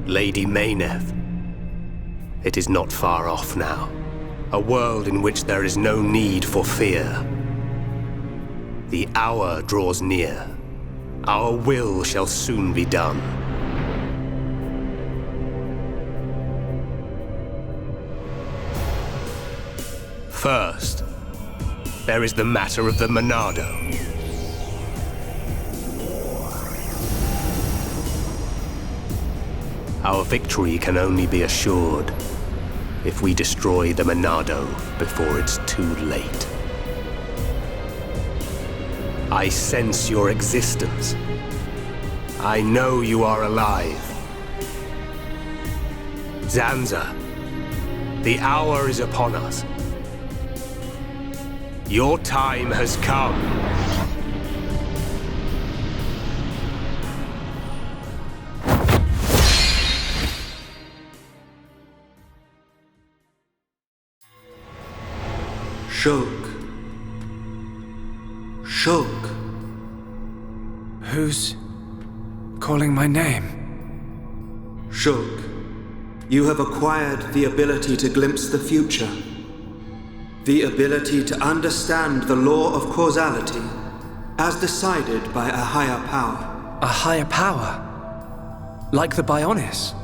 Lady Meyneth. It is not far off now. A world in which there is no need for fear. The hour draws near. Our will shall soon be done. First, there is the matter of the Monado. Our victory can only be assured if we destroy the Monado before it's too late. I sense your existence. I know you are alive. Zanza, the hour is upon us. Your time has come. Shulk. Shulk. Who's calling my name? Shulk, you have acquired the ability to glimpse the future. The ability to understand the law of causality as decided by a higher power. A higher power? Like the Bionis?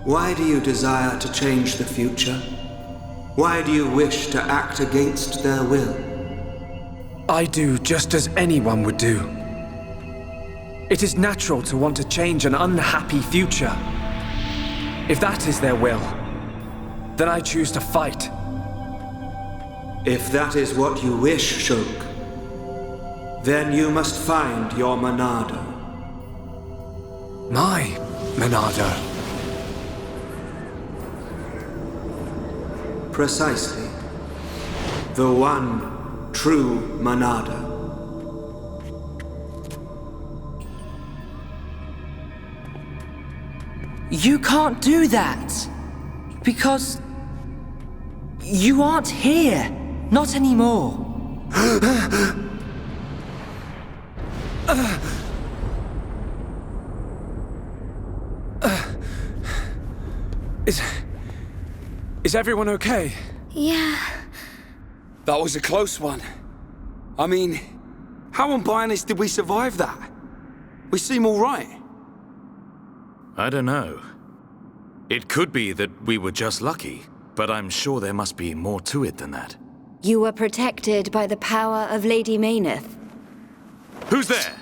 Why do you desire to change the future? Why do you wish to act against their will? I do just as anyone would do. It is natural to want to change an unhappy future. If that is their will, then I choose to fight. If that is what you wish, Shulk, then you must find your Monado. My Monado? Precisely. The one true Monado. You can't do that. Because you aren't here. Not anymore. Is everyone okay? Yeah. That was a close one. I mean, how on Bionis did we survive that? We seem all right. I don't know. It could be that we were just lucky, but I'm sure there must be more to it than that. You were protected by the power of Lady Meyneth. Who's there?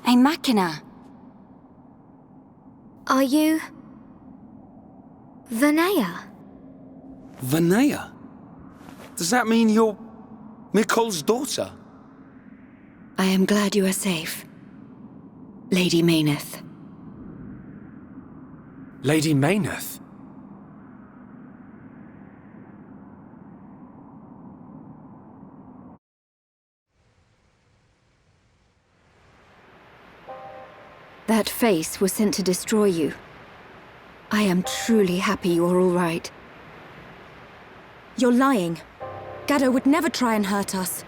A Machina. Are you... Vanea? Vanea? Does that mean you're Mikol's daughter? I am glad you are safe. Lady Meyneth. Lady Meyneth? That face was sent to destroy you. I am truly happy you are all right. You're lying. Gaddo would never try and hurt us.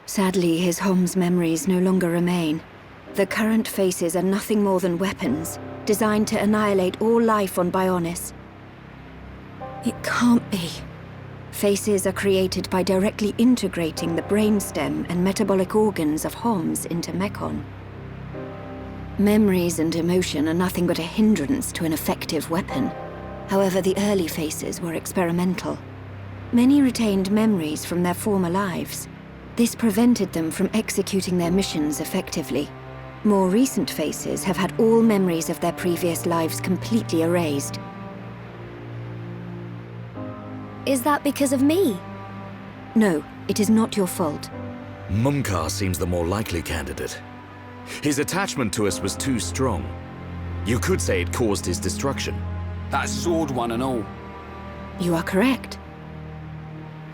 Sadly, his home's memories no longer remain. The current faces are nothing more than weapons, designed to annihilate all life on Bionis. It can't be. Faces are created by directly integrating the brainstem and metabolic organs of Homs into Mechon. Memories and emotion are nothing but a hindrance to an effective weapon. However, the early faces were experimental. Many retained memories from their former lives. This prevented them from executing their missions effectively. More recent faces have had all memories of their previous lives completely erased. Is that because of me? No, it is not your fault. Mumkar seems the more likely candidate. His attachment to us was too strong. You could say it caused his destruction. That sword one and all. You are correct.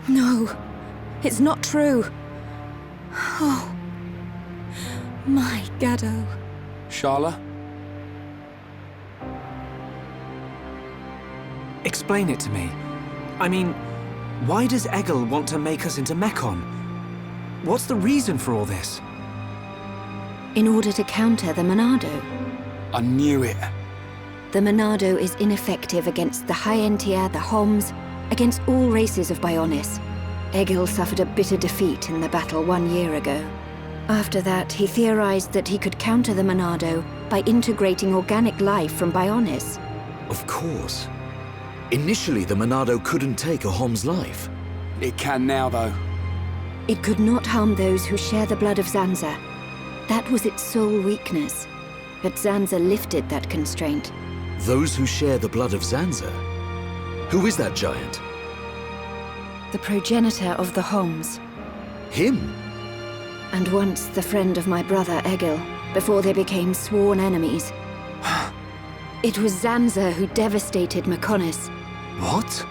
No, it's not true. Oh, my Gaddo. Sharla? Explain it to me. I mean, why does Egil want to make us into Mechon? What's the reason for all this? In order to counter the Monado. I knew it. The Monado is ineffective against the High-Entier, the Homs, against all races of Bionis. Egil suffered a bitter defeat in the battle 1 year ago. After that, he theorized that he could counter the Monado by integrating organic life from Bionis. Of course. Initially, the Monado couldn't take a Hom's life. It can now, though. It could not harm those who share the blood of Zanza. That was its sole weakness. But Zanza lifted that constraint. Those who share the blood of Zanza? Who is that giant? The progenitor of the Homs. Him? And once the friend of my brother Egil, before they became sworn enemies. It was Zanza who devastated Mechonis. What?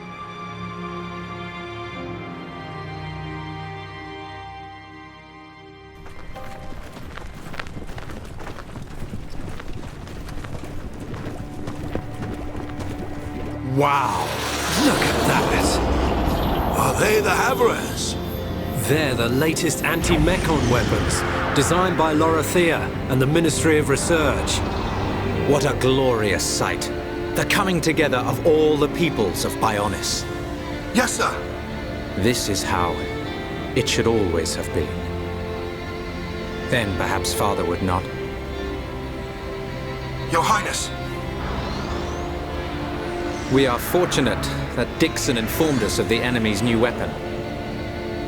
Wow! Look at that! Are they the Havres? They're the latest anti-Mechon weapons, designed by Lorothea and the Ministry of Research. What a glorious sight. The coming together of all the peoples of Bionis. Yes, sir. This is how it should always have been. Then perhaps Father would not. Your Highness. We are fortunate that Dixon informed us of the enemy's new weapon.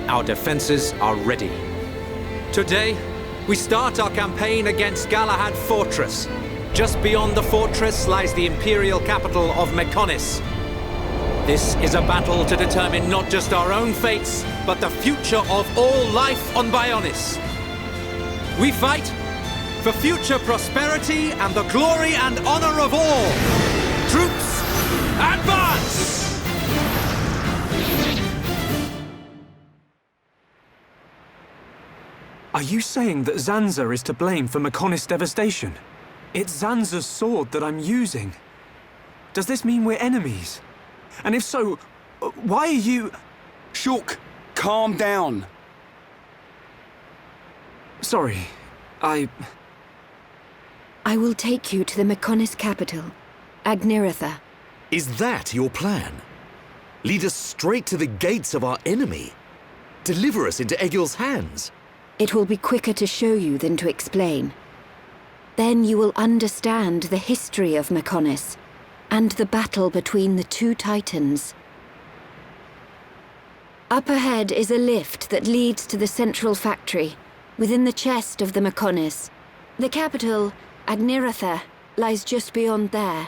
Our defenses are ready. Today, we start our campaign against Galahad Fortress. Just beyond the fortress lies the imperial capital of Mechonis. This is a battle to determine not just our own fates, but the future of all life on Bionis. We fight for future prosperity and the glory and honor of all. Troops, advance! Are you saying that Zanza is to blame for Mechonis' devastation? It's Zanza's sword that I'm using. Does this mean we're enemies? And if so, why are you... Shulk, calm down. Sorry, I will take you to the Mechonis capital, Agniratha. Is that your plan? Lead us straight to the gates of our enemy? Deliver us into Egil's hands? It will be quicker to show you than to explain. Then you will understand the history of Mechonis and the battle between the two titans. Up ahead is a lift that leads to the central factory, within the chest of the Mechonis. The capital, Agniratha, lies just beyond there.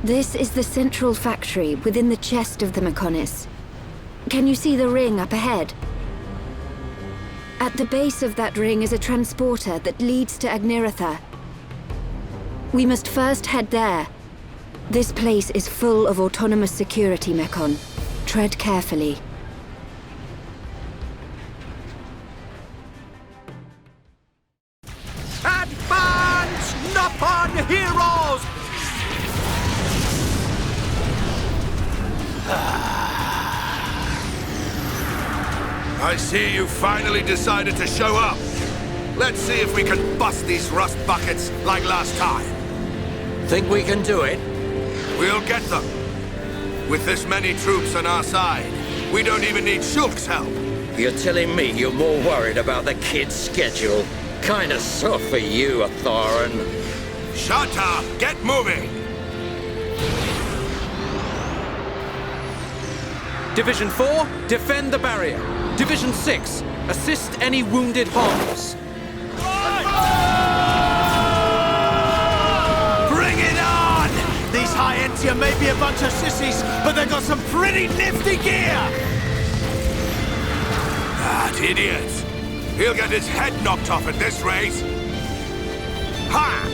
This is the central factory within the chest of the Mechonis. Can you see the ring up ahead? At the base of that ring is a transporter that leads to Agniratha. We must first head there. This place is full of autonomous security, Mechon. Tread carefully. Advance, Nopon heroes! I see you finally decided to show up. Let's see if we can bust these rust buckets like last time. Think we can do it? We'll get them. With this many troops on our side, we don't even need Shulk's help. You're telling me you're more worried about the kid's schedule? Kinda soft for you, Atharan. Shut up! Get moving! Division 4, defend the barrier. Division 6, assist any wounded Homs. Bring it on! These high-end Valentia may be a bunch of sissies, but they got some pretty nifty gear! That idiot! He'll get his head knocked off at this rate! Ha!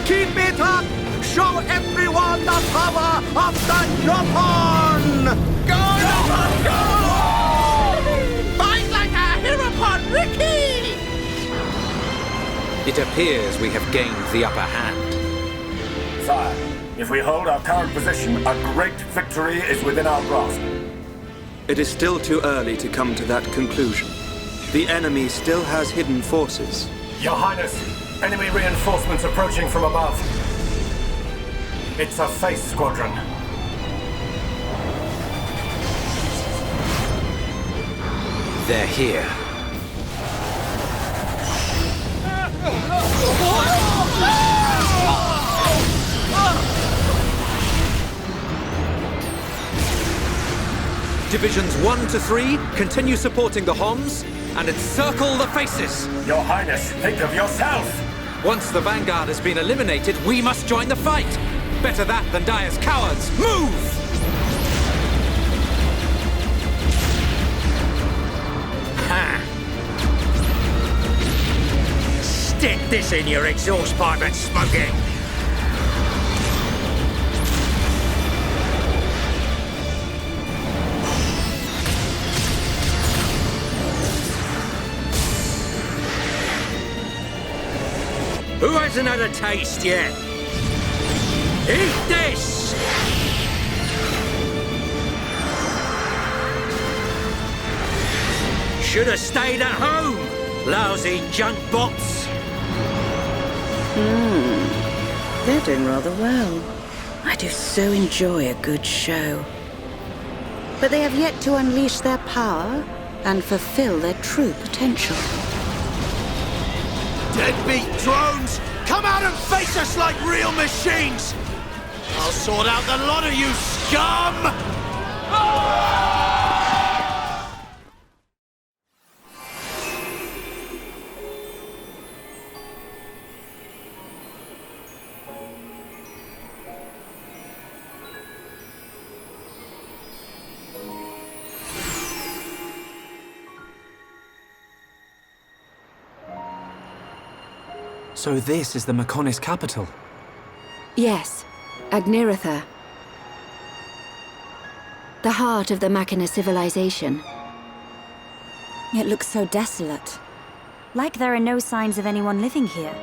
Keep it up! Show everyone the power of the Yopon! Go, Yopon, go! Fight like a Herapon, Ricky! It appears we have gained the upper hand. Sire, if we hold our current position, a great victory is within our grasp. It is still too early to come to that conclusion. The enemy still has hidden forces. Your Highness, enemy reinforcements approaching from above. It's a face squadron. They're here. Divisions 1 to 3, continue supporting the Homs, and encircle the faces! Your Highness, think of yourself! Once the Vanguard has been eliminated, we must join the fight! Better that than die as cowards! Move! Ha! Stick this in your exhaust pipe and smoke it! Who hasn't had a taste yet? Eat this! Should have stayed at home, lousy junk bots. They're doing rather well. I do so enjoy a good show. But they have yet to unleash their power and fulfill their true potential. Deadbeat drones! Come out and face us like real machines! I'll sort out the lot of you, scum! So this is the Mechonis capital? Yes, Agniratha. The heart of the Machina civilization. It looks so desolate. Like there are no signs of anyone living here.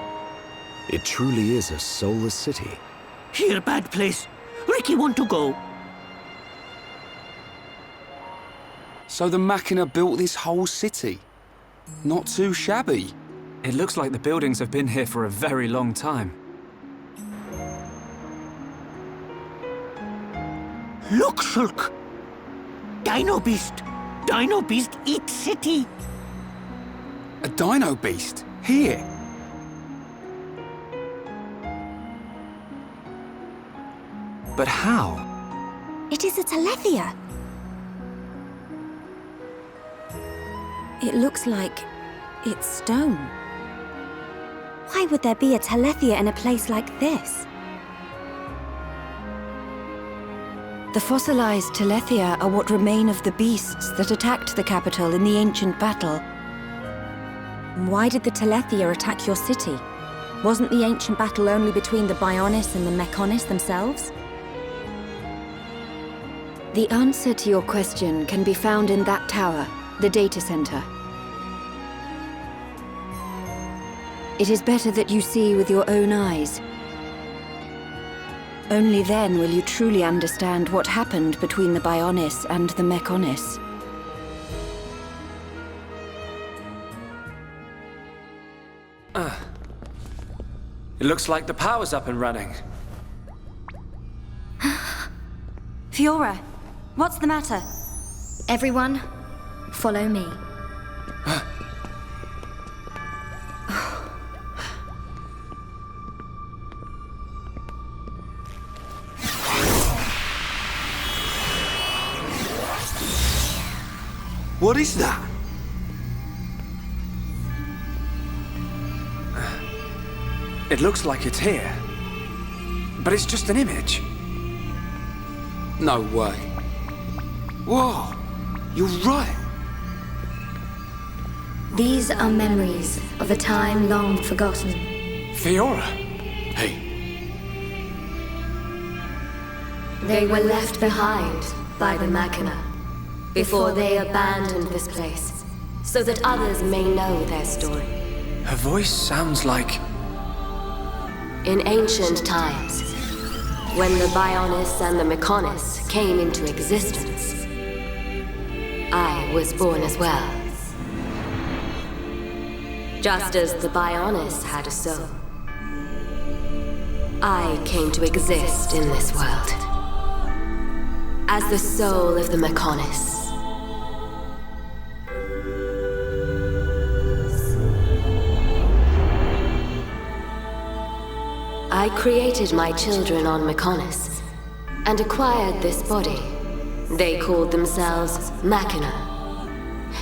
It truly is a soulless city. Here, bad place. Ricky want to go. So the Machina built this whole city? Not too shabby. It looks like the buildings have been here for a very long time. Look, Shulk! Dino Beast! Dino Beast eats city! A dino beast? Here? But how? It is a Telethia. It looks like it's stone. Why would there be a Telethia in a place like this? The fossilized Telethia are what remain of the beasts that attacked the capital in the ancient battle. Why did the Telethia attack your city? Wasn't the ancient battle only between the Bionis and the Mechonis themselves? The answer to your question can be found in that tower, the data center. It is better that you see with your own eyes. Only then will you truly understand what happened between the Bionis and the Mechonis. It looks like the power's up and running. Fiora, what's the matter? Everyone, follow me. What is that? It looks like it's here. But it's just an image. No way. Whoa! You're right. These are memories of a time long forgotten. Fiora! Hey. They were left behind by the Machina before they abandoned this place, so that others may know their story. Her voice sounds like... In ancient times, when the Mechonis and the Mechonis came into existence, I was born as well. Just as the Mechonis had a soul, I came to exist in this world as the soul of the Mechonis. I created my children on Mechonis and acquired this body. They called themselves Machina,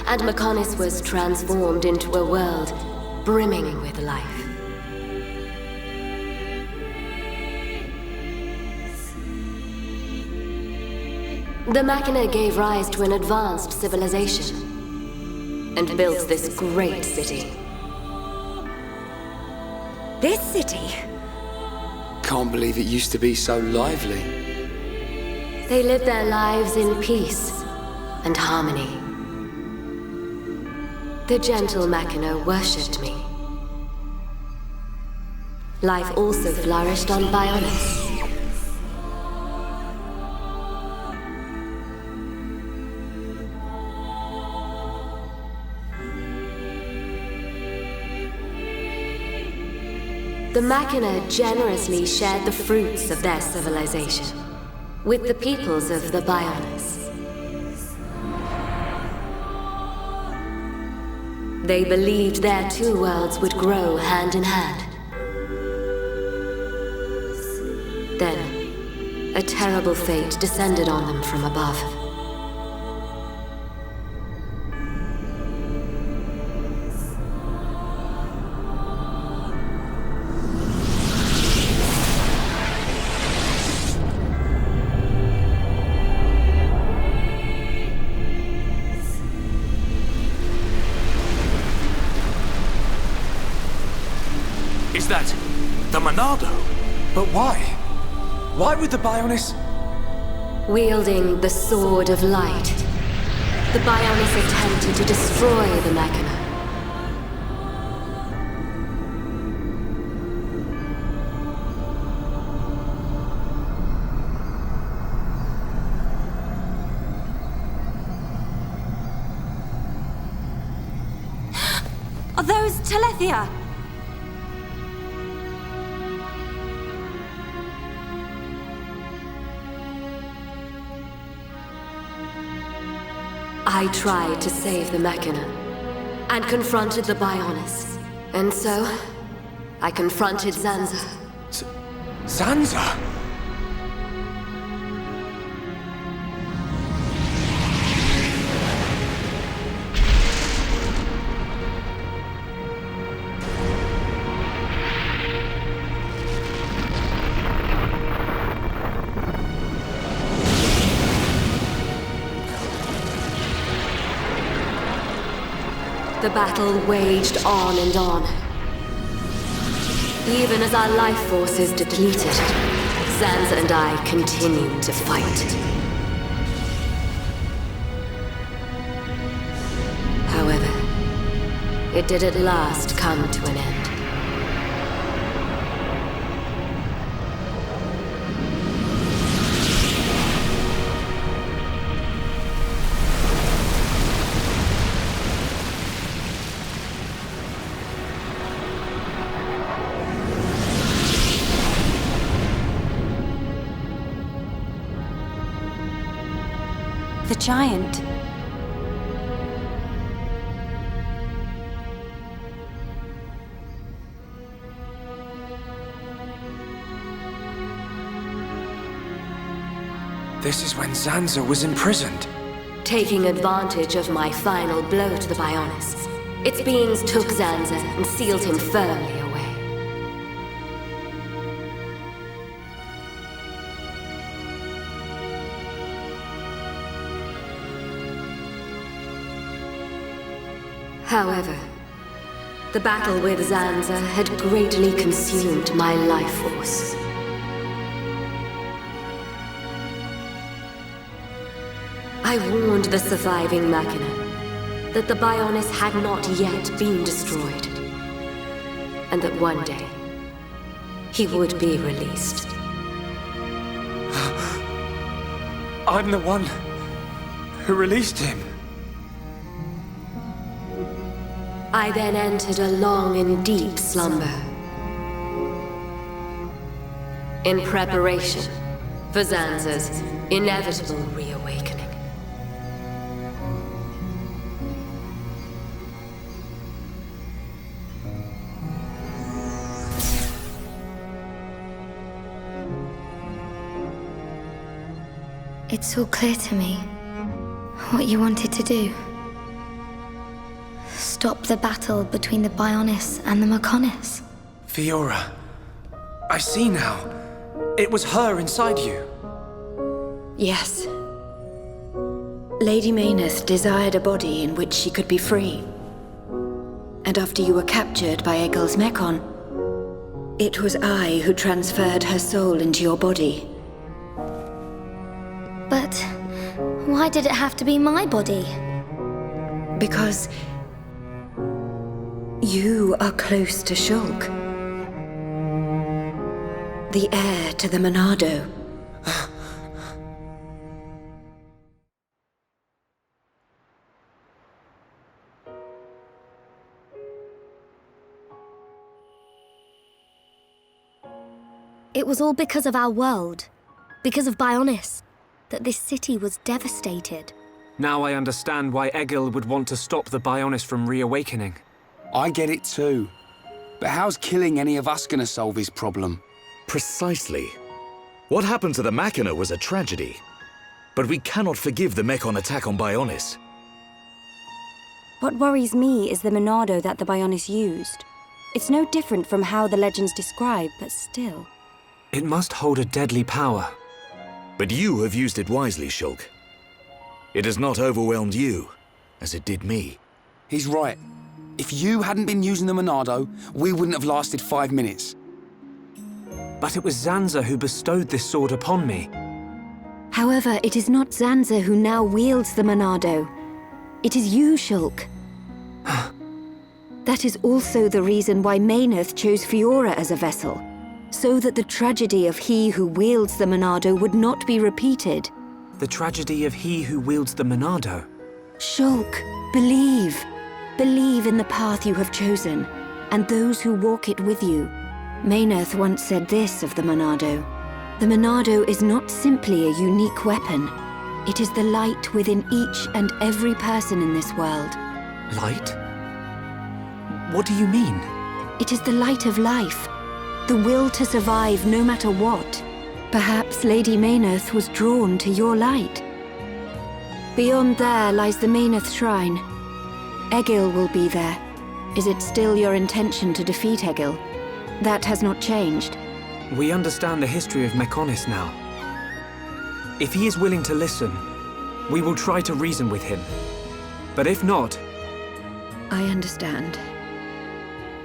and Mechonis was transformed into a world brimming with life. The Machina gave rise to an advanced civilization and built this great city. This city? Can't believe it used to be so lively. They lived their lives in peace and harmony. The gentle Machina worshipped me. Life also flourished on Mechonis. The Machina generously shared the fruits of their civilization with the peoples of the Mechonis. They believed their two worlds would grow hand in hand. Then, a terrible fate descended on them from above. Is that the Monado? But why? Why would the Mechonis... Wielding the Sword of Light, the Mechonis attempted to destroy the Machina. Are those Telethia? I tried to save the Machina and confronted the Mechonis. And so, I confronted Zanza. Zanza? The battle waged on and on. Even as our life forces depleted, Zanza and I continued to fight. However, it did at last come to an end. The giant. This is when Zanza was imprisoned. Taking advantage of my final blow to the Mechonis, its beings took Zanza and sealed him firmly away. However, the battle with Zanza had greatly consumed my life force. I warned the surviving Mechona that the Bionis had not yet been destroyed, and that one day he would be released. I'm the one who released him. I then entered a long and deep slumber, in preparation for Zanza's inevitable reawakening. It's all clear to me what you wanted to do. Stop the battle between the Bionis and the Mechonis. Fiora, I see now. It was her inside you. Yes. Lady Meyneth desired a body in which she could be free. And after you were captured by Egil's Mechon, it was I who transferred her soul into your body. But why did it have to be my body? Because you are close to Shulk, the heir to the Monado. It was all because of our world, because of Bionis, that this city was devastated. Now I understand why Egil would want to stop the Bionis from reawakening. I get it too. But how's killing any of us gonna solve his problem? Precisely. What happened to the Mechona was a tragedy. But we cannot forgive the Mechon attack on Bionis. What worries me is the Monado that the Bionis used. It's no different from how the legends describe, but still. It must hold a deadly power. But you have used it wisely, Shulk. It has not overwhelmed you, as it did me. He's right. If you hadn't been using the Monado, we wouldn't have lasted 5 minutes. But it was Zanza who bestowed this sword upon me. However, it is not Zanza who now wields the Monado. It is you, Shulk. That is also the reason why Meyneth chose Fiora as a vessel, so that the tragedy of he who wields the Monado would not be repeated. The tragedy of he who wields the Monado? Shulk, believe. Believe in the path you have chosen, and those who walk it with you. Meyneth once said this of the Monado. The Monado is not simply a unique weapon. It is the light within each and every person in this world. Light? What do you mean? It is the light of life. The will to survive no matter what. Perhaps Lady Meyneth was drawn to your light. Beyond there lies the Meyneth Shrine. Egil will be there. Is it still your intention to defeat Egil? That has not changed. We understand the history of Mechonis now. If he is willing to listen, we will try to reason with him. But if not... I understand.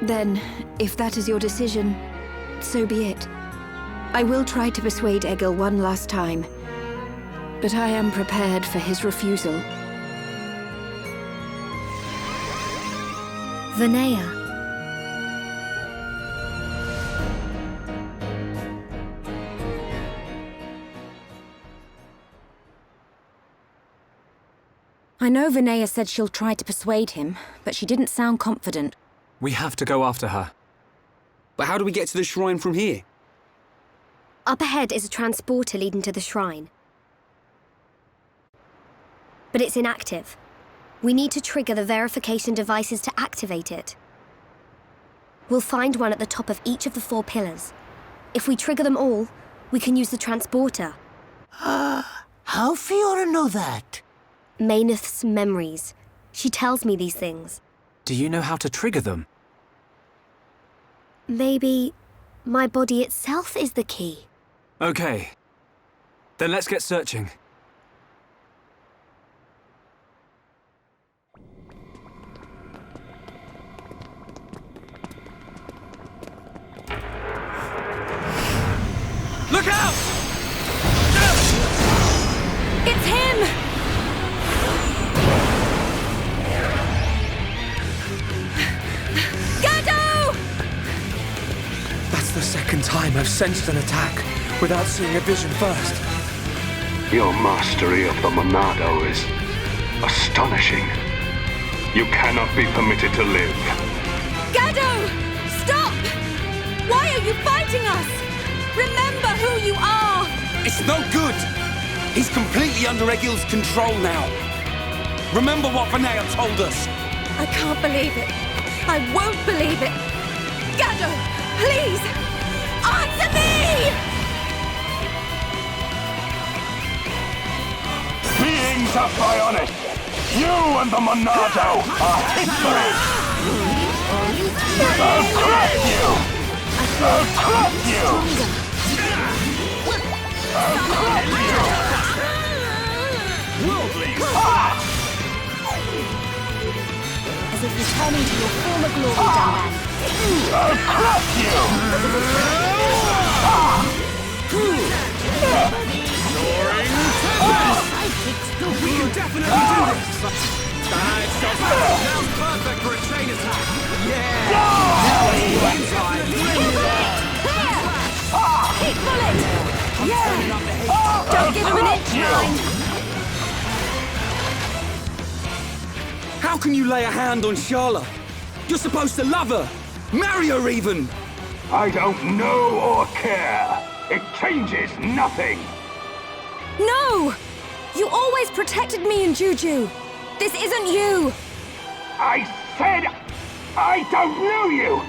Then, if that is your decision, so be it. I will try to persuade Egil one last time, but I am prepared for his refusal. Vinaya. I know Vinaya said she'll try to persuade him, but she didn't sound confident. We have to go after her. But how do we get to the shrine from here? Up ahead is a transporter leading to the shrine. But it's inactive. We need to trigger the verification devices to activate it. We'll find one at the top of each of the 4 pillars. If we trigger them all, we can use the transporter. How Fiora know that? Meyneth's memories. She tells me these things. Do you know how to trigger them? Maybe my body itself is the key. Okay. Then let's get searching. Look out! It's him! Gado! That's the second time I've sensed an attack without seeing a vision first. Your mastery of the Monado is astonishing. You cannot be permitted to live. Gado! Stop! Why are you fighting us? Remember who you are! It's no good! He's completely under Egil's control now. Remember what Vinaya told us. I can't believe it. I won't believe it. Gado, please! Answer me! Beings of Bionis, you and the Monado are history! I'll crush you! I'll crush you! I'll crush you! As if returning to your former glory, Dandan. I'll crush you! We can definitely do this! Now's perfect for a chain attack! Yeah! Heat bullet! Yeah! Don't give him an inch, mind! How can you lay a hand on Sharla? You're supposed to love her! Marry her even! I don't know or care. It changes nothing. No! You always protected me and Juju. This isn't you. I said I don't know you.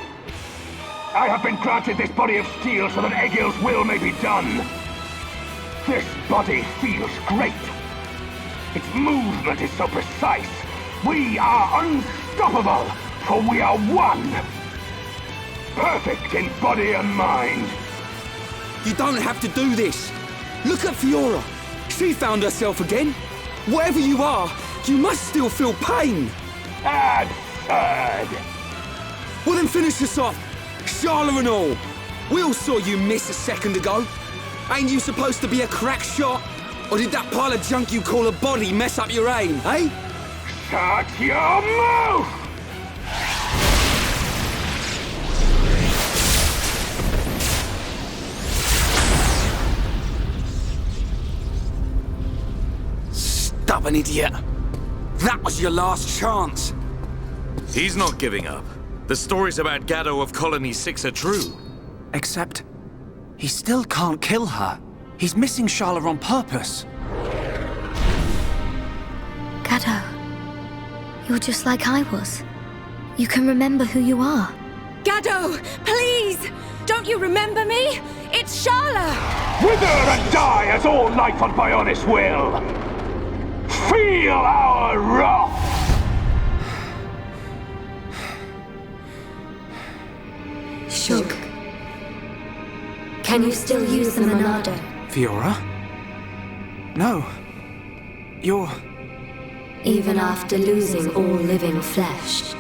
I have been granted this body of steel so that Egil's will may be done. This body feels great. Its movement is so precise. We are unstoppable, for we are one. Perfect in body and mind. You don't have to do this. Look at Fiora. She found herself again. Wherever you are, you must still feel pain. Absurd. Well then finish this off. Sharla and all. We all saw you miss a second ago. Ain't you supposed to be a crack shot? Or did that pile of junk you call a body mess up your aim, eh? Shut your mouth! Stubborn idiot. That was your last chance. He's not giving up. The stories about Gado of Colony 6 are true. Except, he still can't kill her. He's missing Sharla on purpose. Gado, you're just like I was. You can remember who you are. Gado, please! Don't you remember me? It's Sharla! Wither and die as all life on Bionis will! Feel our wrath! Shulk, can you still use the Monado? Fiora? No. You're... Even after losing all living flesh,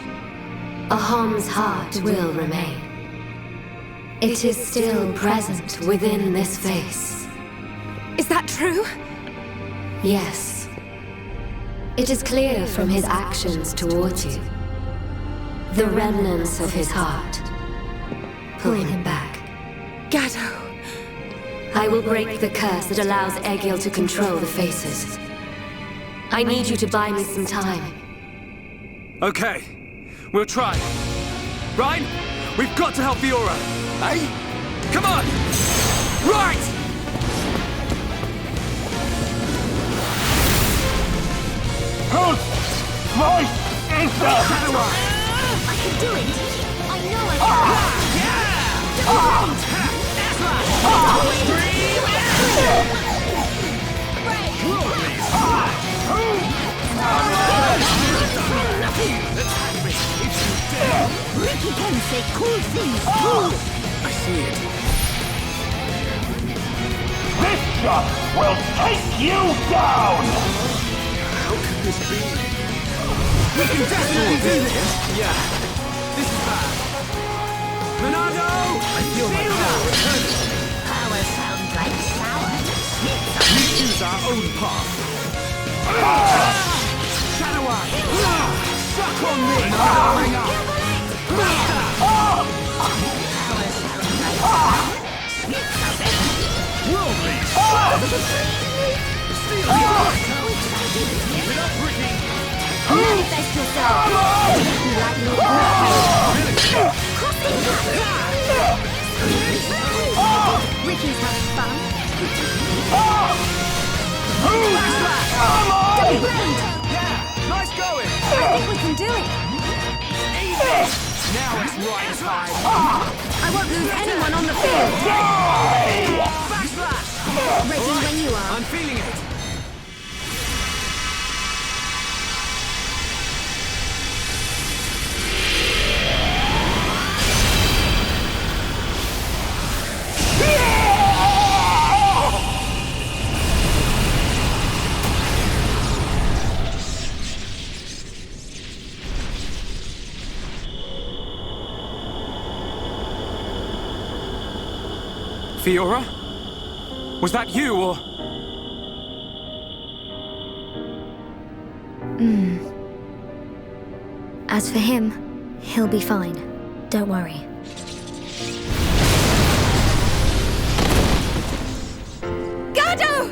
Ahom's heart will remain. It is still present within this face. Is that true? Yes. It is clear from his actions towards you. The remnants of his heart pull him back. Gado. I will break the curse that allows Egil to control the faces. I need you to buy me some time. Okay, we'll try. Right? We've got to help Fiora. Eh? Come on! Right! Whose voice is that? I can do it! I know I Ricky can say cool things too! I see it. This shot will take you down! How could this be? We can definitely do this! Yeah. This is bad. Monado! I feel my power returning. Power sounds our own path. Shadow Eye! Suck on me! Ring up! Worldly! Steal the Keep it up, Ricky! Manifest yourself! You like me? Ricky's having fun. Yeah, nice going! I think we can do it. Easy! Now it's right time! I won't lose anyone on the field. Backslash! Ready when you are. I'm feeling it! Fiora? Was that you, or...? As for him, he'll be fine. Don't worry. Gado!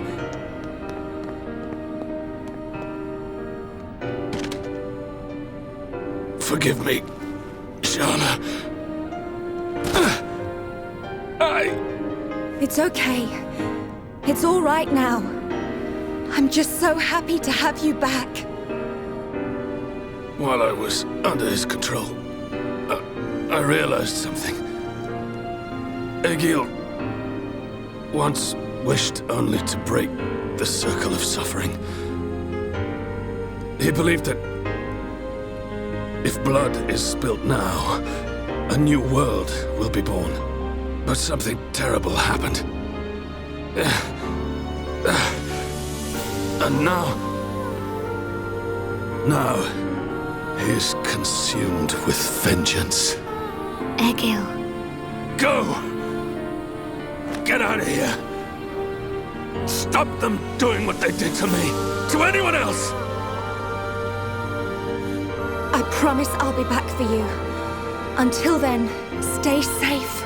Forgive me, Sharla. It's okay. It's all right now. I'm just so happy to have you back. While I was under his control, I realized something. Egil once wished only to break the circle of suffering. He believed that if blood is spilt now, a new world will be born. But something terrible happened. And now he is consumed with vengeance. Egil. Go! Get out of here! Stop them doing what they did to me! To anyone else! I promise I'll be back for you. Until then, stay safe.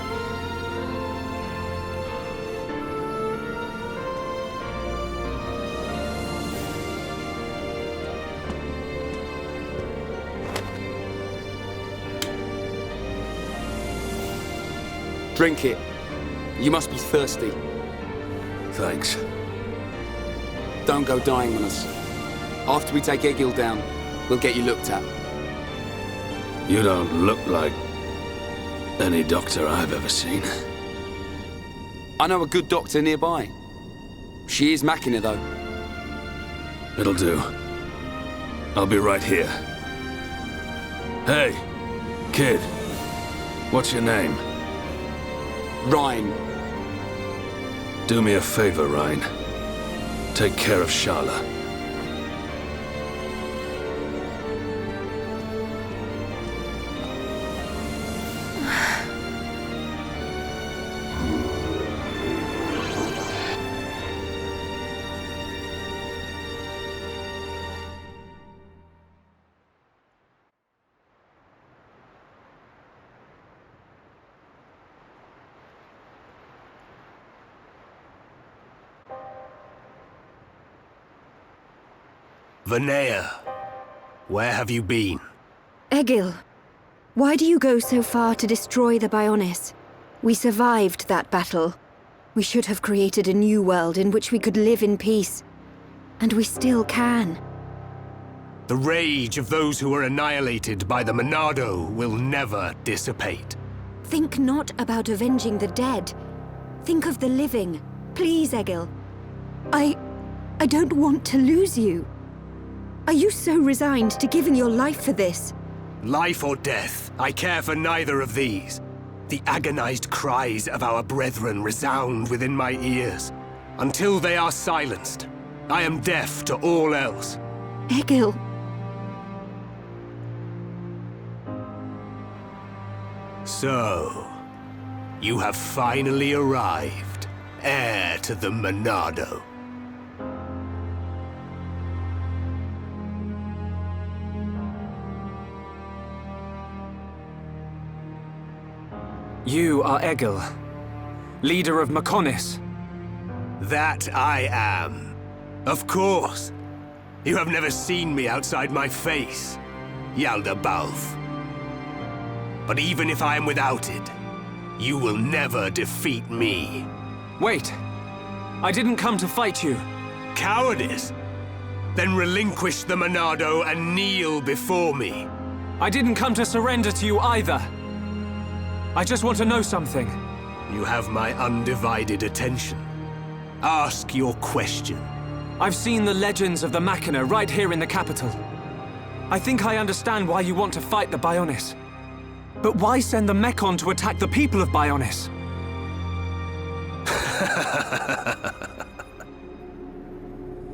Drink it. You must be thirsty. Thanks. Don't go dying on us. After we take Egil down, we'll get you looked at. You don't look like any doctor I've ever seen. I know a good doctor nearby. She is Machina, though. It'll do. I'll be right here. Hey, kid. What's your name? Ryan. Do me a favor, Ryan. Take care of Sharla. Vanea, where have you been? Egil, why do you go so far to destroy the Bionis? We survived that battle. We should have created a new world in which we could live in peace. And we still can. The rage of those who were annihilated by the Monado will never dissipate. Think not about avenging the dead. Think of the living. Please, Egil. I don't want to lose you. Are you so resigned to giving your life for this? Life or death, I care for neither of these. The agonized cries of our brethren resound within my ears. Until they are silenced, I am deaf to all else. Egil. So, you have finally arrived, heir to the Monado. You are Egil, leader of Mechonis. That I am. Of course. You have never seen me outside my face, Yaldabaoth. But even if I am without it, you will never defeat me. Wait. I didn't come to fight you. Cowardice? Then relinquish the Monado and kneel before me. I didn't come to surrender to you either. I just want to know something. You have my undivided attention. Ask your question. I've seen the legends of the Machina right here in the capital. I think I understand why you want to fight the Bionis. But why send the Mechon to attack the people of Bionis?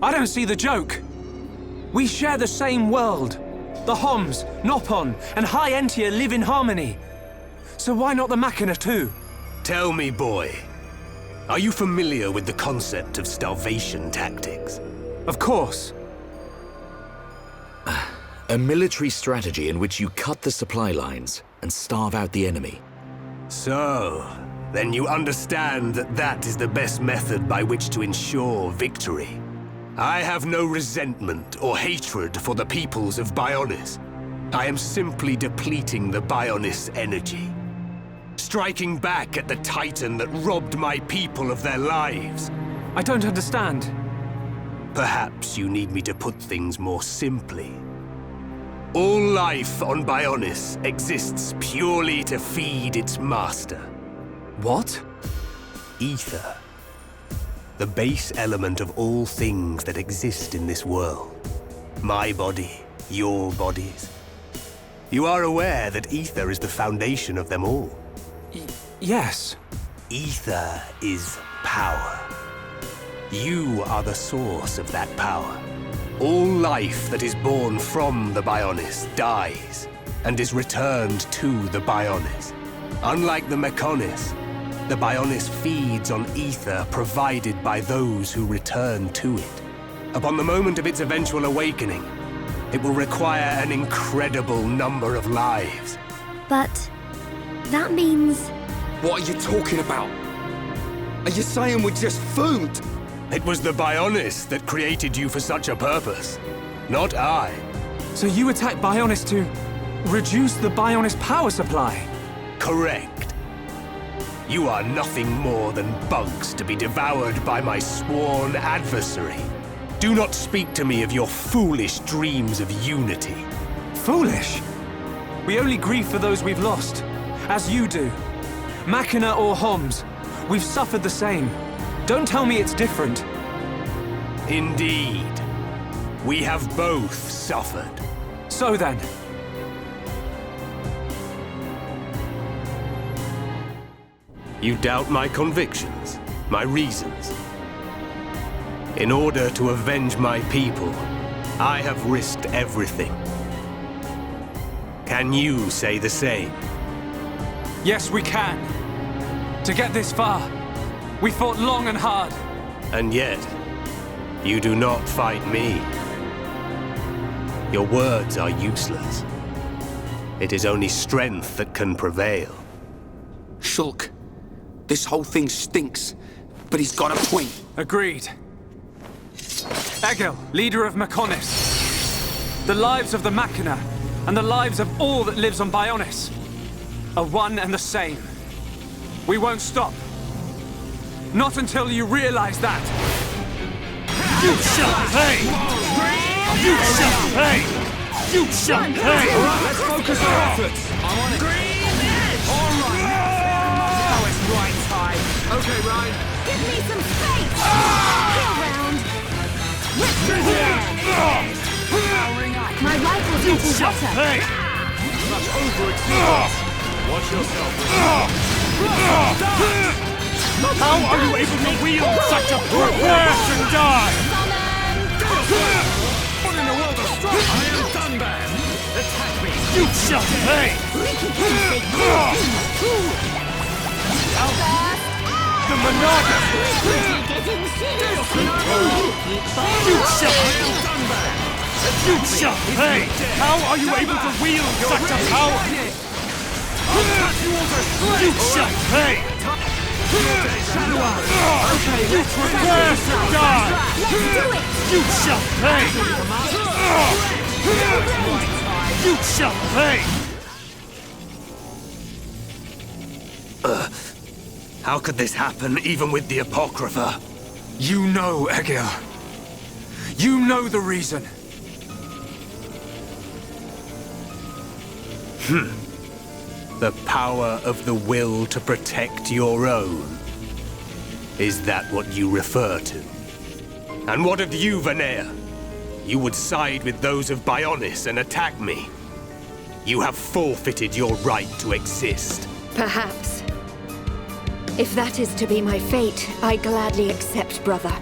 I don't see the joke. We share the same world. The Homs, Nopon, and High Entia live in harmony. So why not the Machina too? Tell me, boy. Are you familiar with the concept of starvation tactics? Of course. A military strategy in which you cut the supply lines and starve out the enemy. So, then you understand that that is the best method by which to ensure victory. I have no resentment or hatred for the peoples of Bionis. I am simply depleting the Bionis energy. Striking back at the Titan that robbed my people of their lives. I don't understand. Perhaps you need me to put things more simply. All life on Bionis exists purely to feed its master. What? Ether. The base element of all things that exist in this world. My body, your bodies. You are aware that ether is the foundation of them all. Yes. Ether is power. You are the source of that power. All life that is born from the Bionis dies and is returned to the Bionis. Unlike the Mechonis, the Bionis feeds on ether provided by those who return to it. Upon the moment of its eventual awakening, it will require an incredible number of lives. But that means... What are you talking about? Are you saying we're just food? It was the Bionis that created you for such a purpose, not I. So you attacked Bionis to reduce the Bionis power supply? Correct. You are nothing more than bugs to be devoured by my sworn adversary. Do not speak to me of your foolish dreams of unity. Foolish? We only grieve for those we've lost, as you do. Machina or Homs, we've suffered the same. Don't tell me it's different. Indeed. We have both suffered. So then. You doubt my convictions, my reasons. In order to avenge my people, I have risked everything. Can you say the same? Yes, we can. To get this far, we fought long and hard. And yet, you do not fight me. Your words are useless. It is only strength that can prevail. Shulk, this whole thing stinks, but he's got a point. Agreed. Egil, leader of Mechonis. The lives of the Machina and the lives of all that lives on Bionis are one and the same. We won't stop. Not until you realize that. You shall pay! You shall pay! You shall pay! Let's focus our efforts. I'm on it. All right. Now it's right time. Okay, Ryan. Give me some space! Kill round! My rifle's getting hotter! Hey! Such overexertion. Watch yourself. How are you able to wield such a proportion die? What in the world of strike? I am done, man. Attack me. You shall pay! The Monado! You shall pay! You shall pay! How are you able to wield such a power? You shall pay! Okay, let's prepare to die! You shall pay! You shall pay! How could this happen, even with the Apocrypha? You know, Egil. You know the reason. The power of the will to protect your own. Is that what you refer to? And what of you, Vanea? You would side with those of Bionis and attack me. You have forfeited your right to exist. Perhaps. If that is to be my fate, I gladly accept, brother.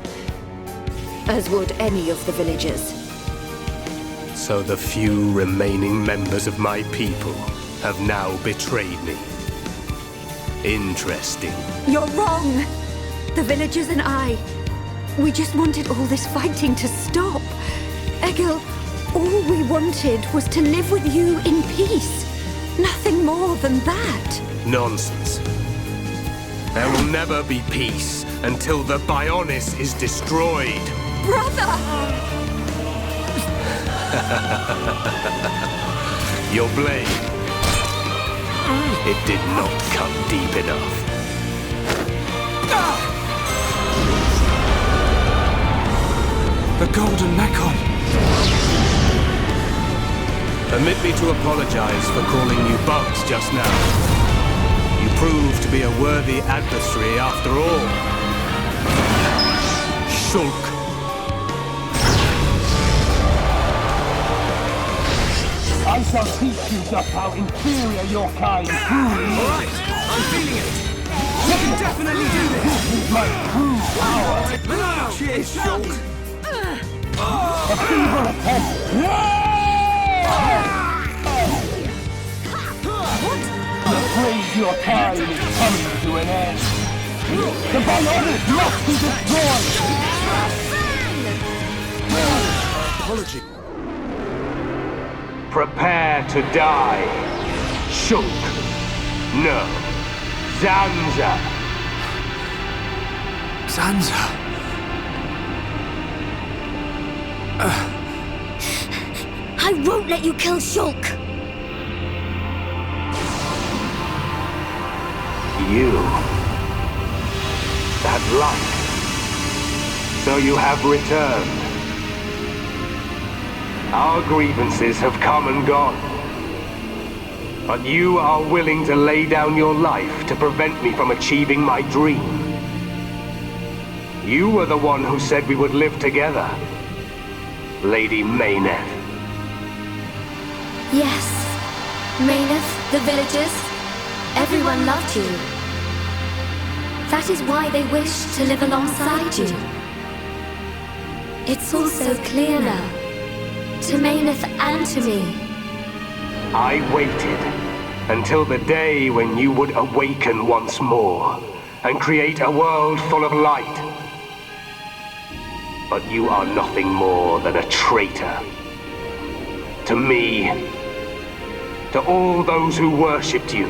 As would any of the villagers. So the few remaining members of my people have now betrayed me. Interesting. You're wrong! The villagers and I, we just wanted all this fighting to stop. Egil, all we wanted was to live with you in peace. Nothing more than that. Nonsense. There will never be peace until the Bionis is destroyed. Brother! Your blade. It did not cut deep enough. The Golden Mechon. Permit me to apologize for calling you bugs just now. You proved to be a worthy adversary after all. Shulk. I shall teach you just how inferior your kind truly is. All right, I'm feeling it. We can definitely do this. This is my true power. Cheers, Shulk. A feeble attempt. I'm afraid your time is coming to an end. The Bionis must be destroyed. Apology. Prepare to die. Shulk. No. Zanza. Zanza. I won't let you kill Shulk! You. That light. So you have returned. Our grievances have come and gone. But you are willing to lay down your life to prevent me from achieving my dream. You were the one who said we would live together, Lady Meyneth. Yes. Meyneth, the villagers, everyone loved you. That is why they wished to live alongside you. It's all so clear now. To Meyneth and to me. I waited until the day when you would awaken once more and create a world full of light. But you are nothing more than a traitor. To me, to all those who worshipped you,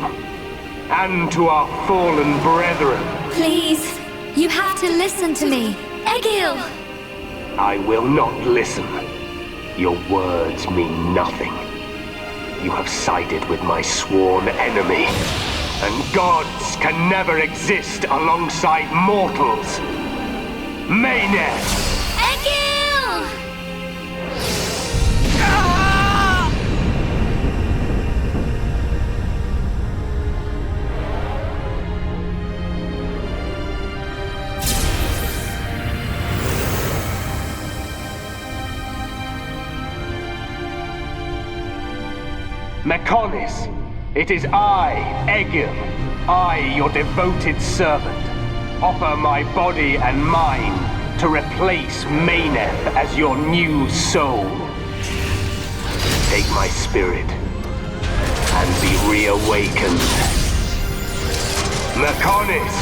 and to our fallen brethren. Please, you have to listen to me. Egil! I will not listen. Your words mean nothing. You have sided with my sworn enemy. And gods can never exist alongside mortals. Meyneth! Egil! Mechonis, it is I, Egil, I, your devoted servant, offer my body and mind to replace Meyneth as your new soul. Take my spirit and be reawakened. Mechonis!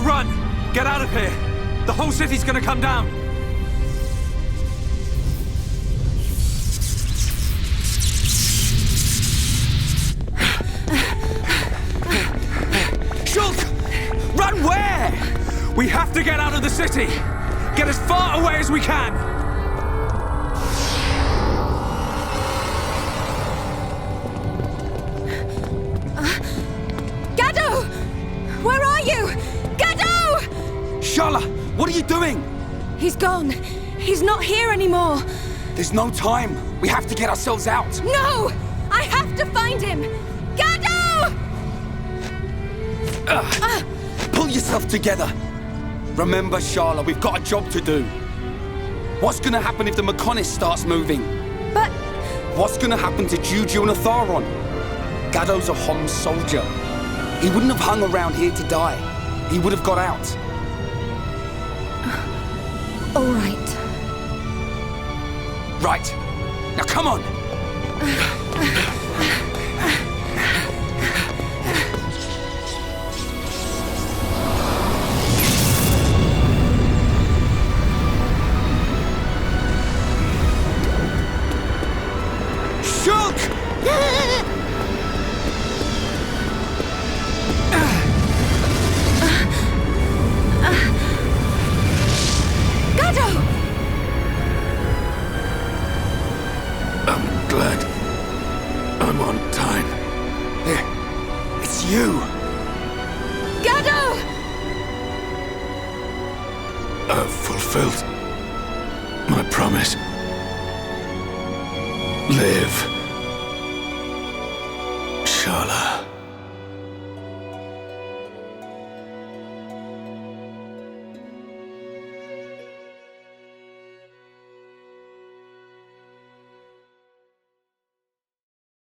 run! Get out of here! The whole city's gonna come down! Shulk! Run where? We have to get out of the city! Get as far away as we can! Gado! Where are you? Gado! Shala, what are you doing? He's gone. He's not here anymore. There's no time. We have to get ourselves out. No! I have to find him! Gado! Pull yourself together. Remember, Shala, we've got a job to do. What's gonna happen if the Mechonis starts moving? But... What's gonna happen to Juju and Atharon? Gado's a Homs soldier. He wouldn't have hung around here to die. He would have got out. All right. Right. Now come on! Shulk! Gado! I'm glad I'm on time. It's you! Gado! I've fulfilled my promise. Live, Shala.